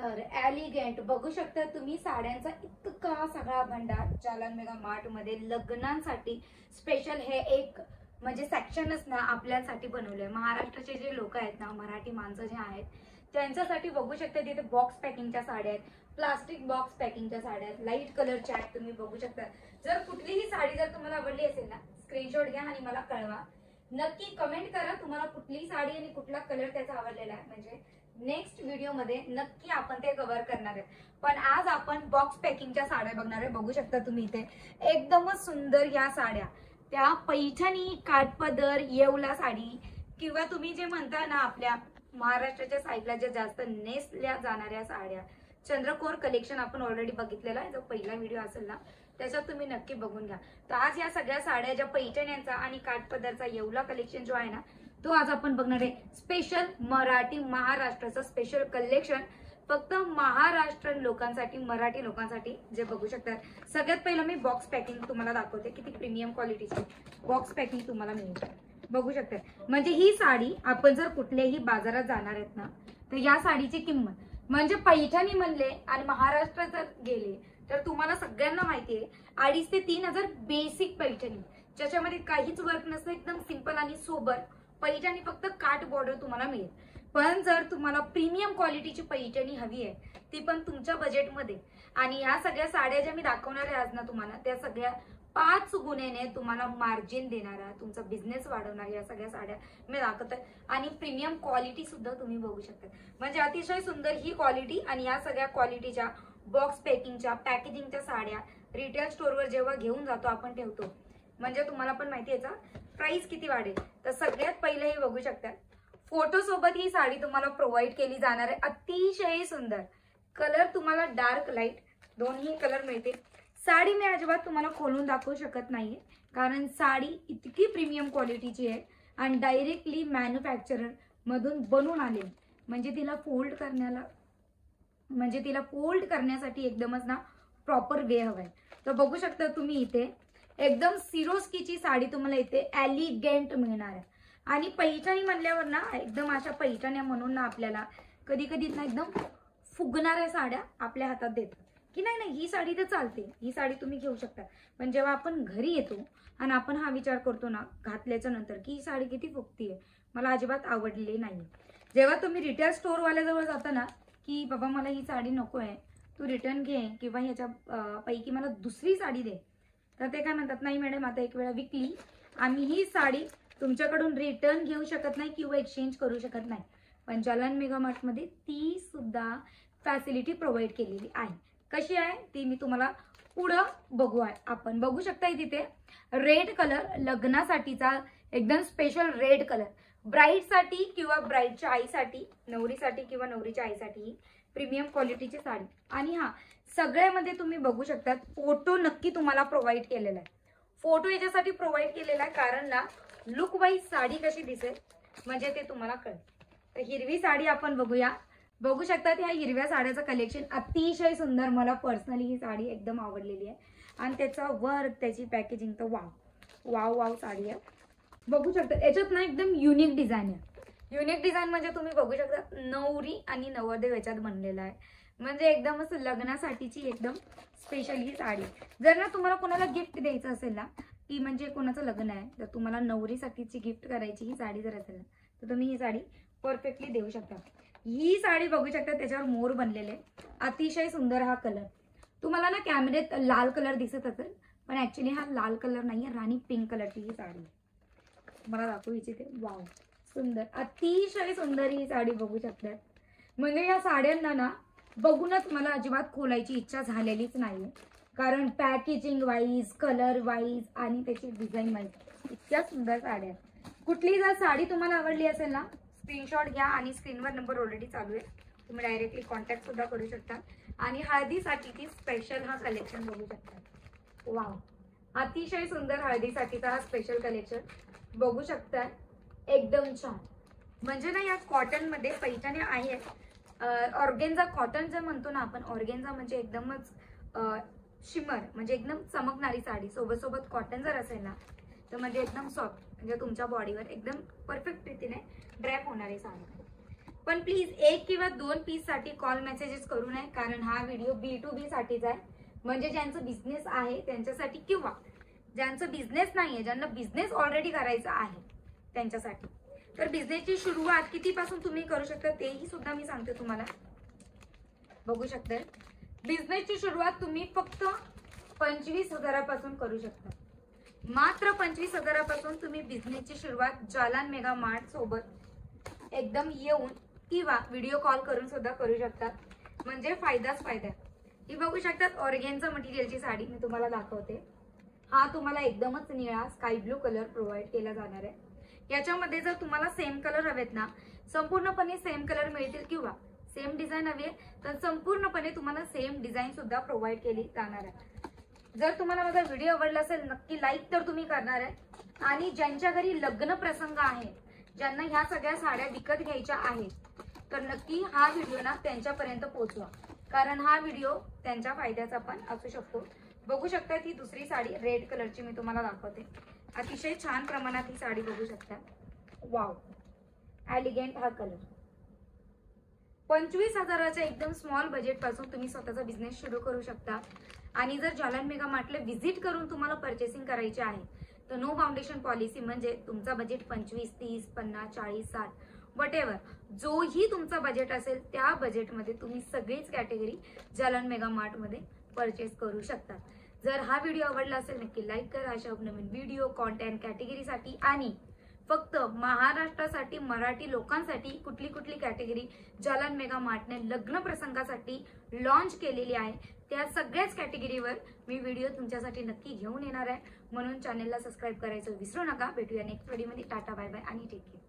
Elegant बघू शकता तुम्ही साड्यांचा इतका सगळा भंडार जालन मेगा मार्ट मध्ये लग्नांसाठी स्पेशल हे एक म्हणजे सेक्शनच ना आपल्यासाठी बनवलंय। महाराष्ट्राचे जे लोक आहेत ना, मराठी माणसं जे आहेत त्यांच्यासाठी बघू शकता तिथे बॉक्स पॅकिंगच्या साड्या आहेत, प्लास्टिक बॉक्स पॅकिंगच्या साड्या आहेत, लाईट कलरच्या आहेत। तुम्ही बघू शकता जर कुठलीही साडी जर तुम्हाला आवडली असेल ना, स्क्रीनशॉट घ्या आणि मला कळवा, नक्की कमेंट करा तुम्हाला कुठली साडी आणि कुठला कलर त्याचा आवडलेला आहे, म्हणजे नेक्स्ट व्हिडिओ मध्ये नक्की आपण ते कव्हर करणार आहे। पण आज आपण बॉक्स पॅकिंगच्या साड्या बघणार आहे। बघू शकता तुम्ही इथे एकदमच सुंदर या साड्या, त्या पैठणी, काठपदर, येवला साडी किंवा तुम्ही जे म्हणता ना आपल्या महाराष्ट्राच्या साईडला जे जास्त नेसल्या जाणाऱ्या साड्या, चंद्रकोर कलेक्शन आपण ऑलरेडी बघितलेला आहे, जो पहिला व्हिडिओ असेल ना त्याच्यात तुम्ही नक्की बघून घ्या। तर आज या सगळ्या साड्या ज्या पैठण्यांचा आणि काठपदरचा येवला कलेक्शन जो आहे ना तो आज आपण बघणार आहे। स्पेशल मराठी महाराष्ट्राचं स्पेशल कलेक्शन फक्त महाराष्ट्रीयन लोकांसाठी, मराठी लोकांसाठी, जे बघू शकतात। सगळ्यात पहिलं मी बॉक्स पॅकिंग तुम्हाला दाखवते, किती प्रीमियम क्वालिटीची बॉक्स पॅकिंग तुम्हाला मिळेल। बघू शकता म्हणजे ही साडी आपण जर कुठल्याही बाजारात जाणार आहेत ना तर या साडीची किंमत म्हणजे पैठणी म्हणले आणि महाराष्ट्रात गेले तर तुम्हाला सगळ्यांना माहिती आहे 2,500 ते 3,000 बेसिक पैठणी, ज्याच्यामध्ये काहीच वर्क नसतं, एकदम सिंपल आणि सोबर पैठणी, फक्त काठ बॉर्डर तुम्हाला मिळेल। पण जर तुम्हाला प्रीमियम क्वालिटीची पैठणी हवी आहे ती पण तुमच्या बजेटमध्ये, आणि ह्या सगळ्या साड्या ज्या मी दाखवणार आहे आज ना तुम्हाला, त्या सगळ्या 5 गुणेने तुम्हाला मार्जिन देणारा, तुमचा बिझनेस वाढवणाऱ्या या सगळ्या साड्या मी दाखवत आहे। आणि प्रीमियम क्वालिटी सुद्धा तुम्ही बघू शकता, म्हणजे अतिशय सुंदर ही क्वालिटी। आणि या सगळ्या क्वालिटीच्या बॉक्स पॅकिंगच्या, पॅकेजिंगच्या साड्या रिटेल स्टोअरवर जेव्हा घेऊन जातो आपण ठेवतो, म्हणजे तुम्हाला पण माहिती आहे याचा प्राइस किती वाढेल। तर सगळ्यात पहिले हे बघू शकता, फोटो सोबत ही साडी तुम्हाला प्रोव्हाइड केली जाणार आहे। अतिशय सुंदर कलर, तुम्हाला डार्क लाईट दोन्ही कलर मिळतील। साडी मी अजिबात तुम्हाला खोलून दाखवू शकत नाहीये, कारण साडी इतकी प्रीमियम क्वालिटीची आहे आणि डायरेक्टली मॅन्युफॅक्चरर मधून बनवून आले, म्हणजे तिला फोल्ड करण्यासाठी एकदमच ना प्रॉपर वे हवाय। तर बघू शकता तुम्ही इथे एकदम सिरोस्कीची साडी तुम्हाला इथे एलिगंट मिळणार आहे। आणि पैठणी म्हणल्यावर ना एकदम अशा पैठण्या म्हणून ना आपल्याला कधी कधी ना एकदम फुगणाऱ्या साड्या आपल्या हातात देतात की नाही नाही ही साडी तर चालते, ही साडी तुम्ही घेऊ शकता। पण जेव्हा आपण घरी येतो आणि आपण हा विचार करतो ना घातल्याच्या नंतर की ही साडी किती फुगतीये, मला अजिबात आवडलेली नाही। जेव्हा तुम्ही रिटेल स्टोअर वाल्याजवळ जाता ना की बाबा मला ही साडी नको आहे, तू रिटर्न घे किंवा ह्याच्या पैकी मला दुसरी साडी दे, तर ते काय म्हणतात, नाही मॅडम आता एक वेळा विकली, आम्ही ही साडी तुमच्याकडून रिटर्न घेऊ शकत नाही किंवा एक्सचेंज करू शकत नाही। पण जालन मेगा मार्ट मध्ये ती सुद्धा फॅसिलिटी प्रोव्हाइड केलेली आहे। कशी आहे ती मी तुम्हाला पुढं आपण बघू शकता। तिथे रेड कलर, लग्नासाठीचा एकदम स्पेशल रेड कलर, ब्राईडसाठी किंवा ब्राईडच्या आईसाठी, नवरीसाठी किंवा नवरीच्या आईसाठी प्रीमियम क्वालिटीची साडी। आणि हा सगळ्यामध्ये तुम्ही बघू शकता फोटो नक्की तुम्हाला प्रोव्हाइड केलेला आहे। फोटो याच्यासाठी प्रोव्हाइड केलेला आहे कारण ना लुक वाईज साडी कशी दिसेल म्हणजे ते तुम्हाला कळेल। तर हिरवी साडी आपण बघूया। बघू शकता ह्या हिरव्या साड्याचं कलेक्शन अतिशय सुंदर, मला पर्सनली ही साडी एकदम आवडलेली आहे। आणि त्याचा वर्क, त्याची पॅकेजिंग तर वाव वाव वाव साडी आहे। बघू शकता याच्यात ना एकदम युनिक डिझाईन आहे। युनिक डिझाईन म्हणजे तुम्ही बघू शकता नवरी आणि नवरदेव याच्यात बनलेला आहे, म्हणजे एकदमच लग्नासाठीची एकदम स्पेशल ही साडी। जर ना तुम्हाला कोणाला गिफ्ट द्यायचं असेल ना की म्हणजे कोणाचं लग्न आहे तर तुम्हाला नवरीसाठीची गिफ्ट करायची ही साडी जर असेल ना तर तुम्ही ही साडी परफेक्टली देऊ शकता। ही साडी बघू शकता त्याच्यावर मोर बनलेले, अतिशय सुंदर हा कलर। तुम्हाला ना कॅमेऱ्यात लाल कलर दिसत असेल पण ऍक्च्युली हा लाल कलर नाहीये, राणी पिंक कलरची ही साडी मला दाखवू इच्छिते। वाव सुंदर, अतिशय सुंदर ही साडी बघू शकता। म्हणजे या साड्यांना ना बघूनच मला अजिबात खोलायची इच्छा झालेलीच नाहीये, कारण पॅकेजिंग वाईज, कलर वाईज आणि त्याची डिझाईन वाईज इतक्या सुंदर साड्या। कुठली जर साडी तुम्हाला आवडली असेल ना स्क्रीनशॉट घ्या आणि स्क्रीनवर नंबर ऑलरेडी चालू आहे, तुम्ही डायरेक्टली कॉन्टॅक्ट सुद्धा करू शकता। आणि हळदीसाठी ती स्पेशल हा कलेक्शन बघू शकता। वाव अतिशय सुंदर हळदीसाठीचा हा स्पेशल कलेक्शन बघू शकता, एकदम छान। म्हणजे ना या कॉटन मध्ये पैठणी आहे, ऑर्गेन्झा कॉटन जे म्हणतो ना आपण, ऑर्गेन्झा म्हणजे एकदमच शिमर, म्हणजे एकदम चमकणारी साडी। सोबत सोबत कॉटन जर असेल ना तर म्हणजे एकदम सॉफ्ट, म्हणजे तुमच्या बॉडीवर एकदम परफेक्ट रीतीने ड्रॅप होणारी साडी। पण प्लीज 1 किंवा 2 पीस साठी कॉल मेसेजेस करू नये, कारण हा व्हिडिओ B2B साठीच आहे. म्हणजे ज्यांचं बिझनेस आहे त्यांच्यासाठी, किंवा ज्यांचं बिझनेस नाहीये, ज्यांना बिझनेस ऑलरेडी करायचा आहे त्यांच्यासाठी. तर बिझनेसची सुरुवात कितीपासून तुम्ही करू शकता तेही सुद्धा मी सांगते तुम्हाला. बघू शकता, बिझनेसची सुरुवात तुम्ही फक्त 25,000पासून करू शकता. मात्र 25,000पासून तुम्ही बिझनेसची सुरुवात जालन मेगा मार्ट सोबत एकदम येऊन किंवा व्हिडिओ कॉल करून सुद्धा करू शकता. म्हणजे फायदाच फायदा. ही बघू शकतात ऑर्गेन्झा मटेरियलची साडी मी तुम्हाला दाखवते. हा तुम्हाला एकदमच निळा स्काय ब्लू कलर प्रोव्हाइड केला जाणार आहे. याच्यामध्ये जर तुम्हाला सेम कलर हवेत ना, संपूर्णपणे सेम कलर मिळतील, किंवा सेम डिझाईन हवी तर संपूर्णपणे तुम्हाला सेम डिझाईन सुद्धा प्रोव्हाइड केली जाणार आहे. जर तुम्हाला माझा व्हिडिओ आवडला असेल नक्की लाईक तर तुम्ही करणार आहे. आणि ज्यांच्या घरी लग्न प्रसंग आहे, ज्यांना ह्या सगळ्या साड्या विकत घ्यायच्या आहेत, तर नक्की हा व्हिडिओ ना त्यांच्यापर्यंत पोहोचवा, कारण हा व्हिडिओ त्यांच्या फायद्याचा पण असू शकतो. बघू शकता ती दुसरी साडी रेड कलरची मी तुम्हाला दाखवते. अतिशय छान प्रमाणात ही साडी बघू शकता. वाव, एलिगंट हा कलर. 25,000च्या एकदम स्मॉल बजेट पासून तुम्ही स्वतःचा बिझनेस सुरू करू शकता. आणि जर जालन मेगा मार्टला व्हिजिट करून तुम्हाला परचेसिंग करायची आहे तर नो फाउंडेशन पॉलिसी, म्हणजे तुमचा बजेट 25, 30, 50, 40, 60 वॉटेवर जोही तुमचा बजेट असेल त्या बजेटमध्ये तुम्ही सगळीच कॅटेगरी जालन मेगा मार्टमध्ये परचेस करू शकता. जर हा व्हिडिओ आवडला असेल नक्की लाईक करा. अशा नवीन व्हिडिओ कॉन्टेंट कॅटेगरीसाठी आणि फक्त महाराष्ट्रासाठी मराठी लोकांसाठी कुठली कुठली कॅटेगरी जालन मेगा मार्टने लग्न प्रसंगासाठी लॉन्च केलेली आहे त्या सगळ्याच कॅटेगरीवर मी व्हिडिओ तुमच्यासाठी नक्की घेऊन येणार आहे. म्हणून चॅनलला सबस्क्राईब करायचं विसरू नका. भेटूया नेक्स्ट व्हिडिओमध्ये. टाटा, बाय बाय आणि टेक केअर.